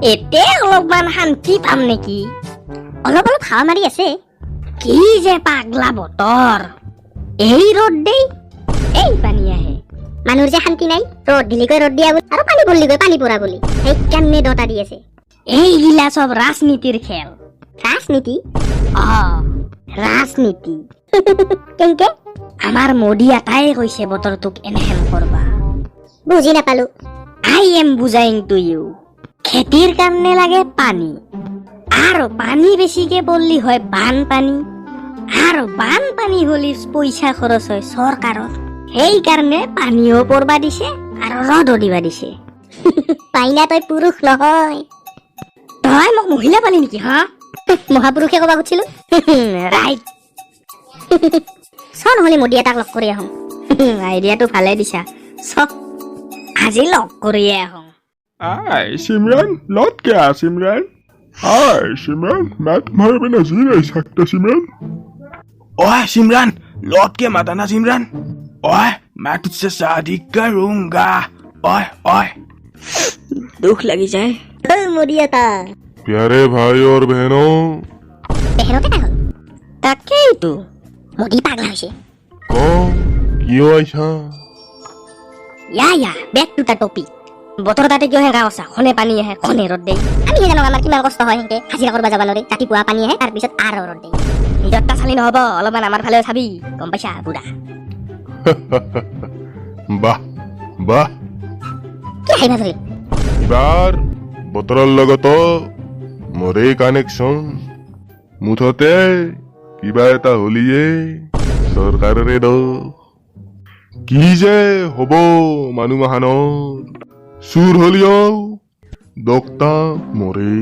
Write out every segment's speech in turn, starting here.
এতে অলপমান শান্তি পাম নেকি? অলপ অলপ হাৱা মাৰি আছে। কি যে পাগলা বতৰ, এই ৰ'দ দেই, এই পানী আহে। মানুহৰ যে শান্তি নাই, ৰ'দ দিলিকৈ ৰ'দ দিয়া বুলি আৰু পানী পৰিলিকৈ পানী পৰা বুলি সেইকাৰণে দতা দি আছে। এইগিলা চব ৰাজনীতিৰ খেল। ৰাজনীতি? ৰাজনীতি। কেনেকে? আমাৰ মোদী এটাই কৈছে বতৰটোক এনেহেন কৰবা। বুজি নাপালো। আই এম বুজাইং টু ইউ। খেতিৰ কাৰণে লাগে পানী, আৰু পানী বেছিকে পৰলি হয় বানপানী, আৰু বানপানী হলি পইচা খৰচ হয় চৰকাৰৰ। সেইকাৰণে পানীও পৰবা দিছে আৰু ৰদো দিবা দিছে। পাইনা তই পুৰুষ নহয়, তই মোক মহিলা পালি নেকি? হা, মহাপুৰুষে কবা খুজিছিলো। ৰাইট। চ নহলে মোদী এটাক লগ কৰি আহোঁ। আইডিয়াটো ভালে দিছা, চ আজি লগ কৰিয়ে আহোঁ। हाय सिमरन, लौट क्या सिमरन? हाय सिमरन, मैं तुम्हारे बिना जी नहीं सकता सिमरन। ओए सिमरन, लौट के मत आना सिमरन। ओए मैं तुझसे शादी करूंगा। ओए ओए दुख लगी जाए। মোদী এটা प्यारे भाई और बहनों, বেহেৰতে পাগল। তাকেইতো মোদী পাগলা হৈছে। कौन क्यों ऐसा? ইয়া বেক টু দা টপিক। বতৰ তাতে কিয় হেঙা কছা, খনে পানী আহে খনে ৰ'দ দেই। আমি জানো আমাৰ কিমান কষ্ট হয় সেনেকে হাজিৰা কৰিব যাব নোৱাৰি। ৰাতিপুৱা পানী আহে তাৰপিছত আৰু ৰ'দ দেই। নিজৰটা চালি নহ'ব, অলপমান আমাৰ ফালেও চাবি, গম পাইছা বুঢ়া? বাহ বাহ, কি হাঁহিবা ধৰি? এবাৰ বতৰৰ লগত মোৰে কানেকশ্যন। মুঠতে কিবা এটা হলিয়ে চৰকাৰৰে দোষ। কি যে হব মানুহ মাহানৰ, চুৰ হলিও দক্তা মৰে।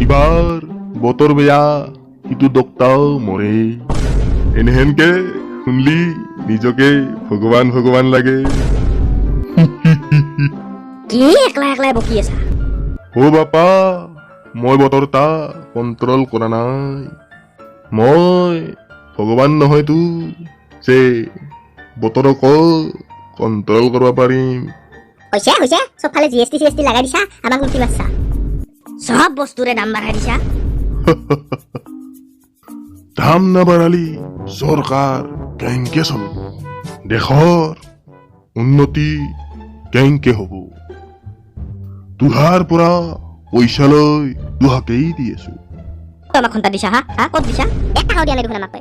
এবাৰ বতৰ বেয়া, সিটো দক্তাও মৰে। এনেহেনকে শুনলি নিজকে ভগৱান ভগৱান লাগে। কি একলা একলাই বকি আছা? অ বাপা, মই বতৰটা কণ্ট্ৰল কৰা নাই। মই ভগৱান নহয়তো যে বতৰক কণ্ট্ৰল কৰিব পাৰিম। হৈছে হৈছে, চবফালে জিএছটি চিএছটি লগাই দিছা, আমাক লুটি মাৰছা। চব বস্তুৰে দাম বাঢ়াই দিছা। দাম নাবাঢ়ালি চৰকাৰ কেনেকে চলব? দেশৰ উন্নতি কেনেকে হব? তোহাৰ পৰা পইচা লৈ তোহাকেই দি আছো। আমাক ঘণ্টা দিছা? হা হা, ক'ত দিছা? এক টকাও দিয়া নাই দেখোন আমাক।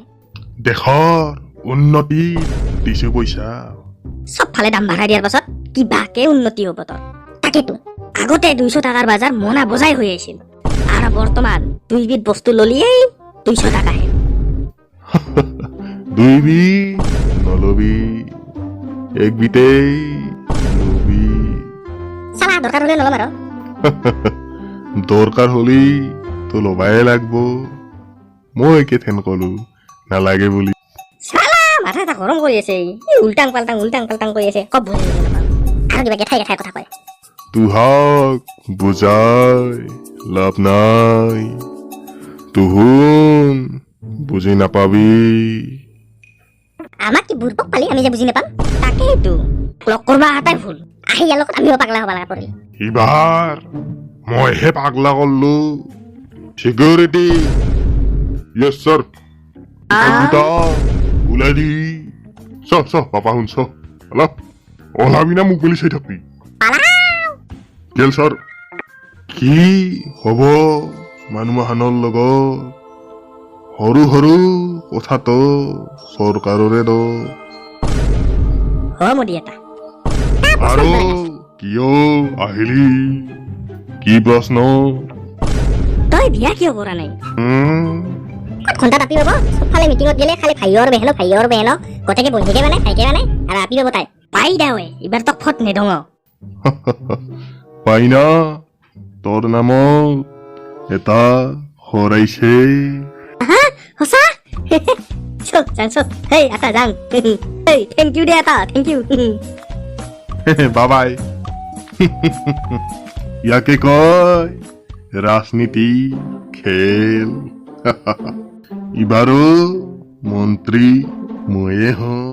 দেশৰ উন্নতি দিছো পইচা। চবফালে দাম বাঢ়াই দিয়াৰ পাছত কিবাকে উন্নতি হ'ব তোৰ? তাকেতো আগতে 200 টাকাৰ বজাৰ মনা বজাই হৈ আছিল, আৰু বৰ্তমান 2 বিধ বস্তু ললিয়েই 200 টাকাহে। দুইবি নলবি, একবিতেই লবি। চালা দৰকাৰ হ'লে নলম আৰু। দৰকাৰ হলি তো লবাই লাগব। মই কেথেন কলো নালাগে বুলি। চালা মাথা এটা গৰম কৰি আছে, উল্টাং পাল্টাং কৰি আছে। কব বুজি নাপাওঁ, আৰু কিবা গেঠাই গেঠাই কথা কয়। তোহাক বুজাই লাভ নাই, তুহুন বুজি নাপাবি। আমাক কি বুৰবক পালি আমি যে বুজি নাপাম? তাকেইতো লগ কৰবা আটাই ভুল, আহি ইয়াৰ লগত আমিও পাগলা হ'ব লগা পৰিল। এইবাৰ মইহে পাগলা কৰলো। Security, yes sir. দুটা ওলাই দি চ চ পাপা শুন চ। অলপ ওলাবি না, মোক বুলি চাই থাকবি। গেল ছাৰ। কি হব মানুহ মাহানৰ লগত? সৰু সৰু কথাটো চৰকাৰৰে দোষ। হয় মোদী এটা। আৰু কিয় আহিলি? কি প্ৰশ্ন? তই বিয়া কিয় কৰা নাই? ঘণ্টা আপি পাব, চবফালে মিটিঙত গেলে খালি ভাইৰ বেহেন গোটেকে বহিকে মানে খাইকে মানে আৰু আপি পাব তাই। পাই দাৱে এইবাৰ তক ফট নেদঙ। পাইনা তোৰ নামত এটা হৰাইছে। সঁচা? চল যাং চল, হেই এটা যাং। হেই থেংক ইউ দে এটা, থেংক ইউ। বাবাই। ইয়াকে কয় ৰাজনীতি খেল। এবাৰো মন্ত্ৰী ময়ে হওঁ।